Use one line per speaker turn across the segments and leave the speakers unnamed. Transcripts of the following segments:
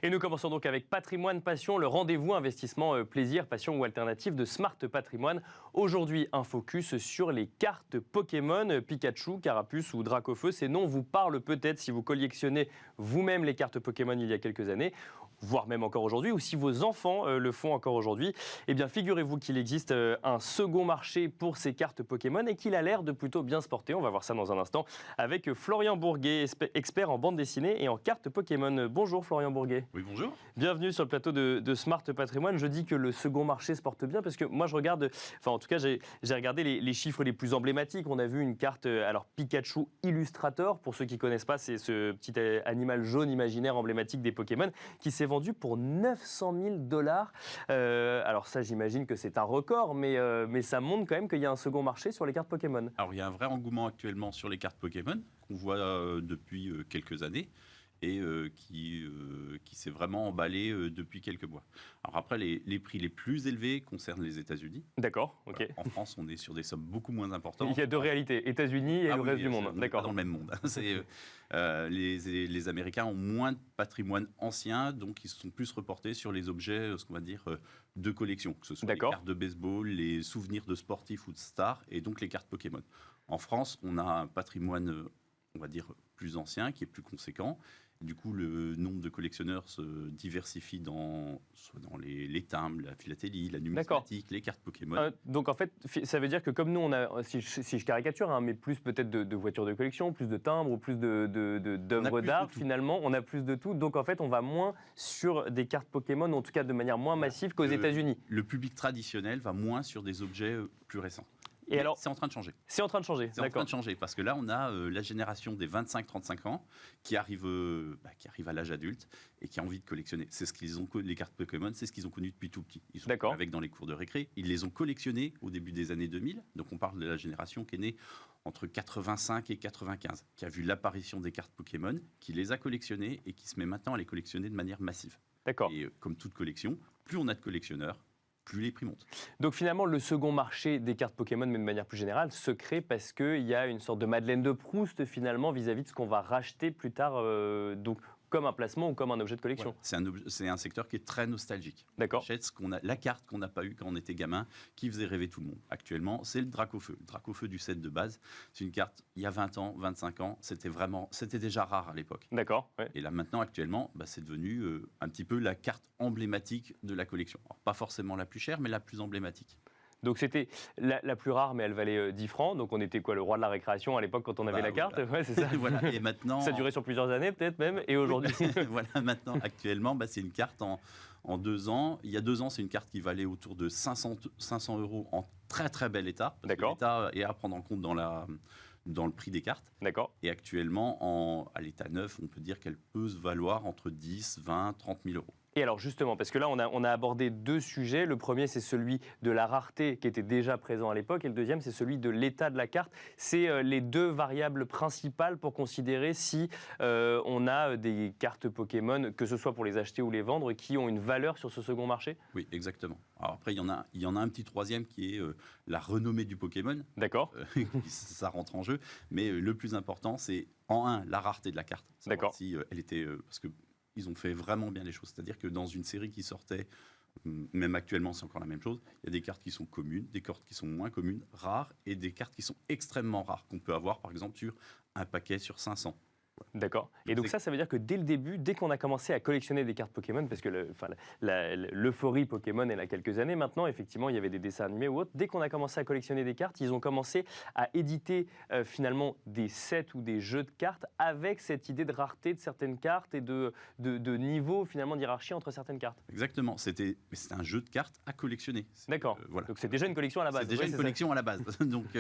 Et nous commençons donc avec Patrimoine Passion, le rendez-vous investissement plaisir, passion ou alternative de Smart Patrimoine. Aujourd'hui, un focus sur les cartes Pokémon, Pikachu, Carapuce ou Dracofeu. Ces noms vous parlent peut-être si vous collectionnez vous-même les cartes Pokémon il y a quelques années, voire même encore aujourd'hui, ou si vos enfants le font encore aujourd'hui. Eh bien, figurez-vous qu'il existe un second marché pour ces cartes Pokémon et qu'il a l'air de plutôt bien se porter. On va voir ça dans un instant avec Florian Bourguet, expert en bande dessinée et en cartes Pokémon. Bonjour Florian Bourguet.
Oui, bonjour.
Bienvenue sur le plateau de Smart Patrimoine. Je dis que le second marché se porte bien parce que moi je regarde, enfin en tout cas j'ai regardé les chiffres les plus emblématiques. On a vu une carte, alors Pikachu Illustrator, pour ceux qui ne connaissent pas, c'est ce petit animal jaune imaginaire emblématique des Pokémon qui s'est vendu pour 900 000 $. Alors ça j'imagine que c'est un record, mais ça montre quand même qu'il y a un second marché sur les cartes Pokémon.
Alors il y a un vrai engouement actuellement sur les cartes Pokémon qu'on voit depuis quelques années. Et qui s'est vraiment emballé depuis quelques mois. Alors après, les prix les plus élevés concernent les États-Unis.
D'accord, ok.
En France, on est sur des sommes beaucoup moins importantes.
Il y a deux réalités, États-Unis et le reste du monde.
On n'est
D'accord.
pas dans le même monde. Les Américains ont moins de patrimoine ancien, donc ils se sont plus reportés sur les objets, ce qu'on va dire, de collection, que ce soit les cartes de baseball, les souvenirs de sportifs ou de stars, et donc les cartes Pokémon. En France, on a un patrimoine, on va dire, plus ancien, qui est plus conséquent. Du coup, le nombre de collectionneurs se diversifie soit dans les timbres, la philatélie, la numismatique, les cartes Pokémon.
Donc en fait, ça veut dire que comme nous, on a, si je caricature, hein, mais plus peut-être de voitures de collection, plus de timbres ou plus d'œuvres d'art, finalement, on a plus de tout. Donc en fait, on va moins sur des cartes Pokémon, en tout cas de manière moins massive qu'aux États-Unis.
Le public traditionnel va moins sur des objets plus récents.
Et alors,
c'est en train de changer.
C'est en train de changer,
C'est en train de changer, parce que là, on a la génération des 25-35 ans qui arrive à l'âge adulte et qui a envie de collectionner. C'est ce qu'ils ont, les cartes Pokémon, c'est ce qu'ils ont connu depuis tout petit. Ils sont avec dans les cours de récré. Ils les ont collectionnées au début des années 2000. Donc on parle de la génération qui est née entre 85 et 95, qui a vu l'apparition des cartes Pokémon, qui les a collectionnées et qui se met maintenant à les collectionner de manière massive.
D'accord.
Et comme toute collection, plus on a de collectionneurs, plus les prix montent.
Donc finalement, le second marché des cartes Pokémon, mais de manière plus générale, se crée parce qu'il y a une sorte de Madeleine de Proust finalement vis-à-vis de ce qu'on va racheter plus tard, donc comme un placement ou comme un objet de collection.
Ouais, c'est un secteur qui est très nostalgique.
D'accord.
On achète la carte qu'on n'a pas eue quand on était gamin, qui faisait rêver tout le monde. Actuellement, c'est le Dracofeu. Le Dracofeu du set de base, c'est une carte, il y a 20 ans, 25 ans, c'était déjà rare à l'époque.
D'accord. Ouais.
Et là, maintenant, actuellement, c'est devenu un petit peu la carte emblématique de la collection. Alors, pas forcément la plus chère, mais la plus emblématique.
Donc c'était la plus rare, mais elle valait 10 francs. Donc on était quoi, le roi de la récréation à l'époque quand on avait la carte.
Voilà.
Ouais, c'est ça.
Voilà. Et maintenant,
ça durait sur plusieurs années peut-être même. Et aujourd'hui,
voilà, maintenant, actuellement, c'est une carte en 2 ans. Il y a 2 ans, c'est une carte qui valait autour de 500 € en très très bel état.
D'accord.
L'état est à prendre en compte dans le prix des cartes.
D'accord.
Et actuellement, à l'état neuf, on peut dire qu'elle peut se valoir entre 10, 20, 30 000 €.
Et alors justement, parce que là, on a abordé deux sujets. Le premier, c'est celui de la rareté qui était déjà présent à l'époque. Et le deuxième, c'est celui de l'état de la carte. C'est les deux variables principales pour considérer si on a des cartes Pokémon, que ce soit pour les acheter ou les vendre, qui ont une valeur sur ce second marché.
Oui, exactement. Alors après, il y en a un petit troisième qui est la renommée du Pokémon.
D'accord.
Ça rentre en jeu. Mais le plus important, c'est en un, la rareté de la carte.
D'accord.
Si elle était... parce que ils ont fait vraiment bien les choses. C'est-à-dire que dans une série qui sortait, même actuellement, c'est encore la même chose, il y a des cartes qui sont communes, des cartes qui sont moins communes, rares, et des cartes qui sont extrêmement rares, qu'on peut avoir, par exemple, sur un paquet sur 500.
D'accord. Et donc ça veut dire que dès le début, dès qu'on a commencé à collectionner des cartes Pokémon, parce que l'euphorie Pokémon, elle a quelques années maintenant, effectivement, il y avait des dessins animés ou autres, dès qu'on a commencé à collectionner des cartes, ils ont commencé à éditer finalement des sets ou des jeux de cartes avec cette idée de rareté de certaines cartes et de niveau finalement d'hierarchie entre certaines cartes.
Exactement. C'était un jeu de cartes à collectionner.
D'accord.
Voilà.
Donc c'est déjà une collection à la base.
C'est déjà une collection à la base. Donc,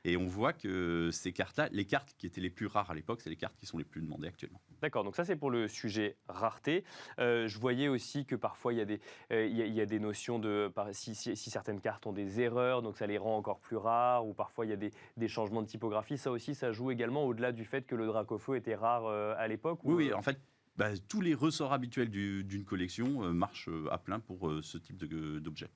et on voit que ces cartes-là, les cartes qui étaient les plus rares à l'époque, c'est les cartes qui sont les plus demandées actuellement.
D'accord, donc ça c'est pour le sujet rareté. Je voyais aussi que parfois il y a des notions de... Si certaines cartes ont des erreurs, donc ça les rend encore plus rares, ou parfois il y a des changements de typographie. Ça aussi, ça joue également au-delà du fait que le Dracofeu était rare à l'époque.
Oui, en fait, tous les ressorts habituels d'une collection marchent à plein pour ce type d'objet.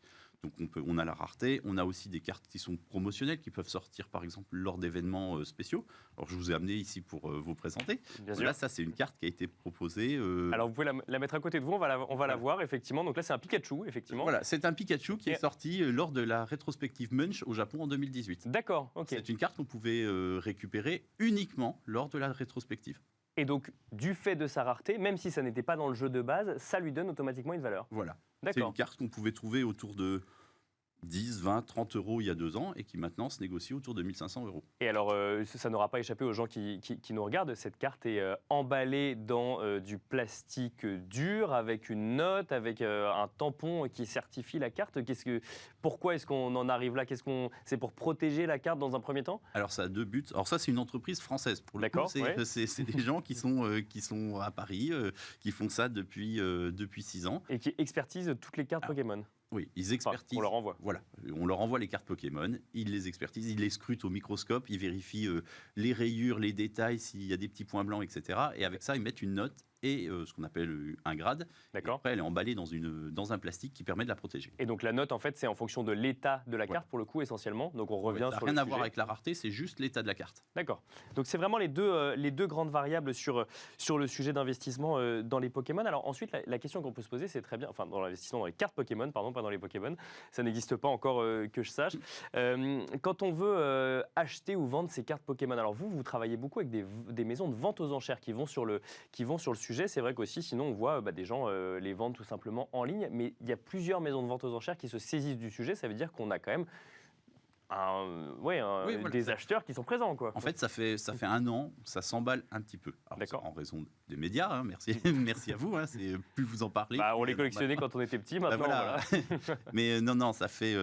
Donc on a la rareté, on a aussi des cartes qui sont promotionnelles, qui peuvent sortir par exemple lors d'événements spéciaux. Alors je vous ai amené ici pour vous présenter. Là, ça c'est une carte qui a été proposée.
Alors vous pouvez la mettre à côté de vous, on va la voir effectivement. Donc là c'est un Pikachu, effectivement.
Voilà, c'est un Pikachu qui est sorti lors de la rétrospective Munch au Japon en 2018.
D'accord, ok.
C'est une carte qu'on pouvait récupérer uniquement lors de la rétrospective.
Et donc, du fait de sa rareté, même si ça n'était pas dans le jeu de base, ça lui donne automatiquement une valeur.
Voilà. C'est une carte qu'on pouvait trouver autour de 10, 20, 30 euros il y a 2 ans et qui maintenant se négocie autour de 1500 euros.
Et alors, ça n'aura pas échappé aux gens qui nous regardent, cette carte est emballée dans du plastique dur, avec une note, avec un tampon qui certifie la carte. Pourquoi est-ce qu'on en arrive là? C'est pour protéger la carte dans un premier temps?
Alors ça a 2 buts. Alors ça c'est une entreprise française. Pour le coup, c'est des gens qui sont à Paris, qui font ça depuis 6 ans.
Et qui expertisent toutes les cartes Pokémon.
Oui, ils expertisent.
On leur envoie.
Voilà, on leur envoie les cartes Pokémon, ils les expertisent, ils les scrutent au microscope, ils vérifient les rayures, les détails, s'il y a des petits points blancs, etc. Et avec ça, ils mettent une note et ce qu'on appelle un grade.
D'accord.
Après, elle est emballée dans un plastique qui permet de la protéger.
Et donc la note, en fait, c'est en fonction de l'état de la carte, pour le coup, essentiellement. Donc on revient sur le sujet.
Ça n'a rien à voir avec la rareté, c'est juste l'état de la carte.
D'accord. Donc c'est vraiment les deux grandes variables sur le sujet d'investissement dans les Pokémon. Alors ensuite, la question qu'on peut se poser, c'est très bien, enfin dans l'investissement dans les cartes Pokémon, pardon, pas dans les Pokémon, ça n'existe pas encore que je sache. Quand on veut acheter ou vendre ces cartes Pokémon, alors vous travaillez beaucoup avec des maisons de vente aux enchères qui vont sur le sujet. C'est vrai qu'aussi, sinon, on voit des gens les vendre tout simplement en ligne. Mais il y a plusieurs maisons de vente aux enchères qui se saisissent du sujet. Ça veut dire qu'on a quand même des acheteurs qui sont présents, quoi.
En fait, ça fait 1 an, ça s'emballe un petit peu. Alors, en raison des médias, hein, merci, merci à vous. Hein, plus vous en parlez.
On les collectionnait quand on était petit, maintenant. Voilà.
Mais non, ça fait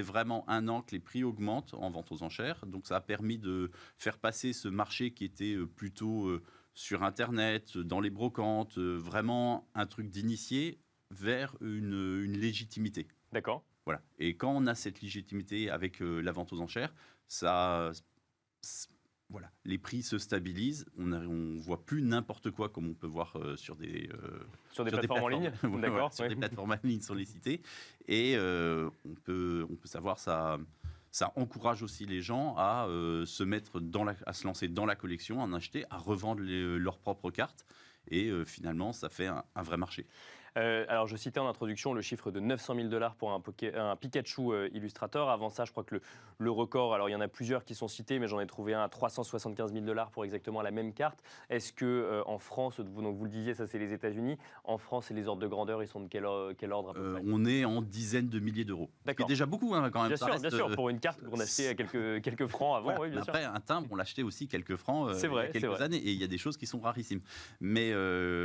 vraiment 1 an que les prix augmentent en vente aux enchères. Donc, ça a permis de faire passer ce marché qui était plutôt sur Internet, dans les brocantes, vraiment un truc d'initié vers une légitimité.
D'accord.
Voilà. Et quand on a cette légitimité avec la vente aux enchères, voilà, les prix se stabilisent. On voit plus n'importe quoi comme on peut voir sur des
plateformes en ligne. D'accord.
Sur des plateformes en ligne sollicitées. Et on peut savoir ça encourage aussi les gens à à se lancer dans la collection, à en acheter, à revendre leurs propres cartes. Et finalement, ça fait un vrai marché.
Alors, je citais en introduction le chiffre de 900 000 $ pour un Pikachu Illustrator. Avant ça, je crois que le record, alors il y en a plusieurs qui sont cités, mais j'en ai trouvé un à 375 000 $ pour exactement la même carte. Est-ce que en France, donc vous le disiez, ça c'est les États-Unis, en France, et les ordres de grandeur, ils sont de quel ordre à peu près?
On est en dizaines de milliers d'euros.
D'accord.
C'est déjà beaucoup, hein, quand même.
Bien sûr, pour une carte qu'on achetait à quelques francs avant.
Voilà.
Oui, bien sûr.
Après, un timbre, on l'achetait aussi quelques francs il y a quelques années, et il y a des choses qui sont rarissimes. Mais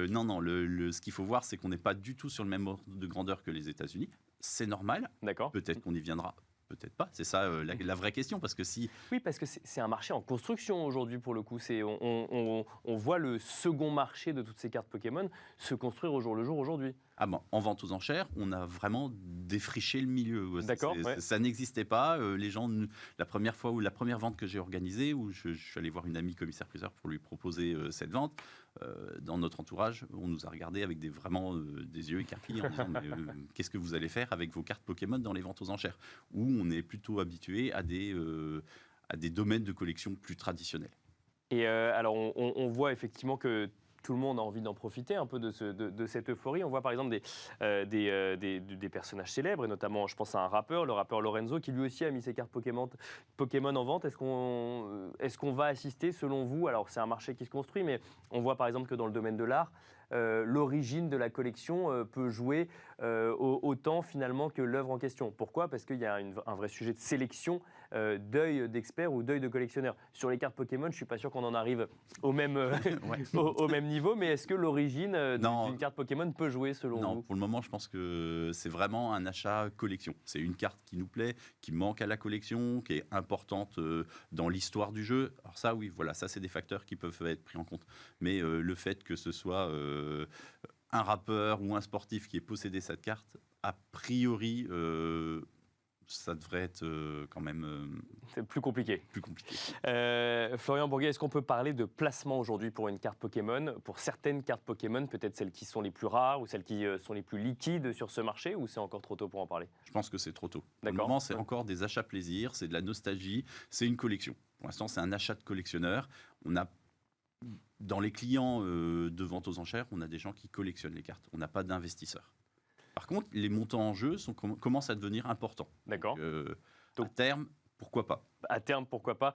non, ce qu'il faut voir, c'est qu'on n'est pas du tout sur le même ordre de grandeur que les États-Unis. C'est normal.
D'accord.
Peut-être qu'on y viendra. Peut-être pas, c'est ça la vraie question, parce que si...
Oui, parce que c'est un marché en construction aujourd'hui, pour le coup. On voit le second marché de toutes ces cartes Pokémon se construire au jour le jour aujourd'hui.
Ah bon, en vente aux enchères, on a vraiment défriché le milieu.
D'accord.
Ça n'existait pas. Les gens, la première vente que j'ai organisée, où je suis allé voir une amie commissaire-priseur pour lui proposer cette vente, dans notre entourage, on nous a regardé avec vraiment des yeux écarquillés en disant mais, qu'est-ce que vous allez faire avec vos cartes Pokémon dans les ventes aux enchères, où on est plutôt habitué à des domaines de collection plus traditionnels.
Et alors, on voit effectivement que tout le monde a envie d'en profiter un peu de cette euphorie. On voit par exemple des personnages célèbres, et notamment, je pense à un rappeur, le rappeur Lorenzo, qui lui aussi a mis ses cartes Pokémon en vente. Est-ce qu'on va assister, selon vous, alors c'est un marché qui se construit, mais on voit par exemple que dans le domaine de l'art, l'origine de la collection peut jouer autant finalement que l'œuvre en question. Pourquoi? Parce qu'il y a un vrai sujet de sélection, d'œil d'expert ou d'œil de collectionneur. Sur les cartes Pokémon, je ne suis pas sûr qu'on en arrive au même, au même niveau, mais est-ce que l'origine d'une carte Pokémon peut jouer selon vous?
Non, pour le moment, je pense que c'est vraiment un achat collection. C'est une carte qui nous plaît, qui manque à la collection, qui est importante dans l'histoire du jeu. Alors ça, oui, voilà, ça c'est des facteurs qui peuvent être pris en compte. Mais le fait que ce soit un rappeur ou un sportif qui ait possédé cette carte, a priori, ça devrait être quand même
c'est plus compliqué.
plus compliqué.
Florian Bourguet, est-ce qu'on peut parler de placement aujourd'hui pour une carte Pokémon? Pour certaines cartes Pokémon, peut-être celles qui sont les plus rares ou celles qui sont les plus liquides sur ce marché, ou c'est encore trop tôt pour en parler?
Je pense que c'est trop tôt. Pour le
D'accord.
moment, c'est encore des achats plaisir, c'est de la nostalgie, c'est une collection. Pour l'instant, c'est un achat de collectionneur. On a, dans les clients de vente aux enchères, on a des gens qui collectionnent les cartes. On n'a pas d'investisseurs. Par contre, les montants en jeu commencent à devenir importants.
D'accord.
À terme, pourquoi pas?
À terme, pourquoi pas.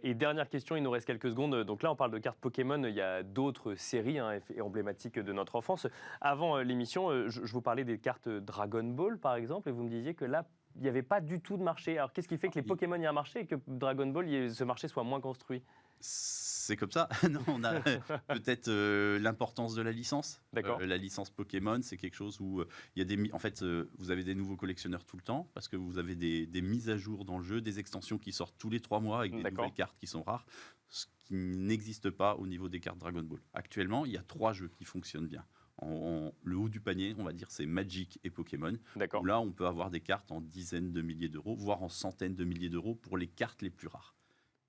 Et dernière question, il nous reste quelques secondes. Donc là, on parle de cartes Pokémon. Il y a d'autres séries emblématiques de notre enfance. Avant l'émission, je vous parlais des cartes Dragon Ball, par exemple, et vous me disiez que là, il n'y avait pas du tout de marché. Alors, qu'est-ce qui fait que les Pokémon, il y a un marché et que Dragon Ball, ce marché soit moins construit?
C'est comme ça. Non, on a peut-être l'importance de la licence.
D'accord.
La licence Pokémon, c'est quelque chose où il y a des, en fait, vous avez des nouveaux collectionneurs tout le temps parce que vous avez des mises à jour dans le jeu, des extensions qui sortent tous les 3 mois avec des nouvelles cartes qui sont rares, ce qui n'existe pas au niveau des cartes Dragon Ball. Actuellement, il y a 3 jeux qui fonctionnent bien. Le haut du panier, on va dire, c'est Magic et Pokémon.
D'accord.
Là, on peut avoir des cartes en dizaines de milliers d'euros, voire en centaines de milliers d'euros pour les cartes les plus rares.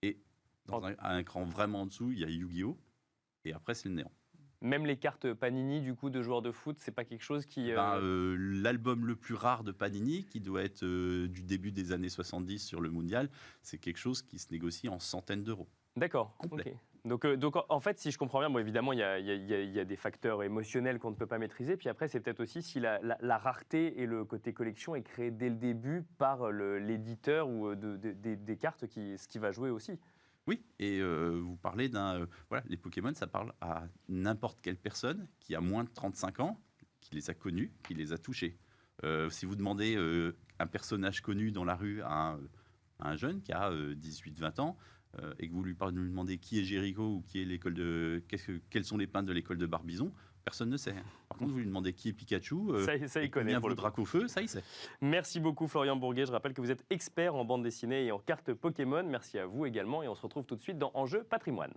Et dans un cran vraiment en dessous, il y a Yu-Gi-Oh! Et après, c'est le néant.
Même les cartes Panini, du coup, de joueurs de foot, c'est pas quelque chose qui...
L'album le plus rare de Panini, qui doit être du début des années 70 sur le mondial, c'est quelque chose qui se négocie en centaines d'euros.
D'accord.
Complet.
Okay. Donc, en fait, si je comprends bien, bon, évidemment, il y a des facteurs émotionnels qu'on ne peut pas maîtriser. Puis après, c'est peut-être aussi si la rareté et le côté collection est créé dès le début par l'éditeur ou des cartes, ce qui va jouer aussi.
Oui, et vous parlez voilà, les Pokémon, ça parle à n'importe quelle personne qui a moins de 35 ans, qui les a connus, qui les a touchés. Si vous demandez un personnage connu dans la rue à un jeune qui a 18-20 ans, et que vous lui demandez qui est Jericho ou qui est quels sont les peintres de l'école de Barbizon, personne ne sait. Par contre, vous lui demandez qui est Pikachu,
ça il connaît.
Combien vaut Dracofeu, ça il sait.
Merci beaucoup Florian Bourguet. Je rappelle que vous êtes expert en bande dessinée et en cartes Pokémon. Merci à vous également et on se retrouve tout de suite dans Enjeu Patrimoine.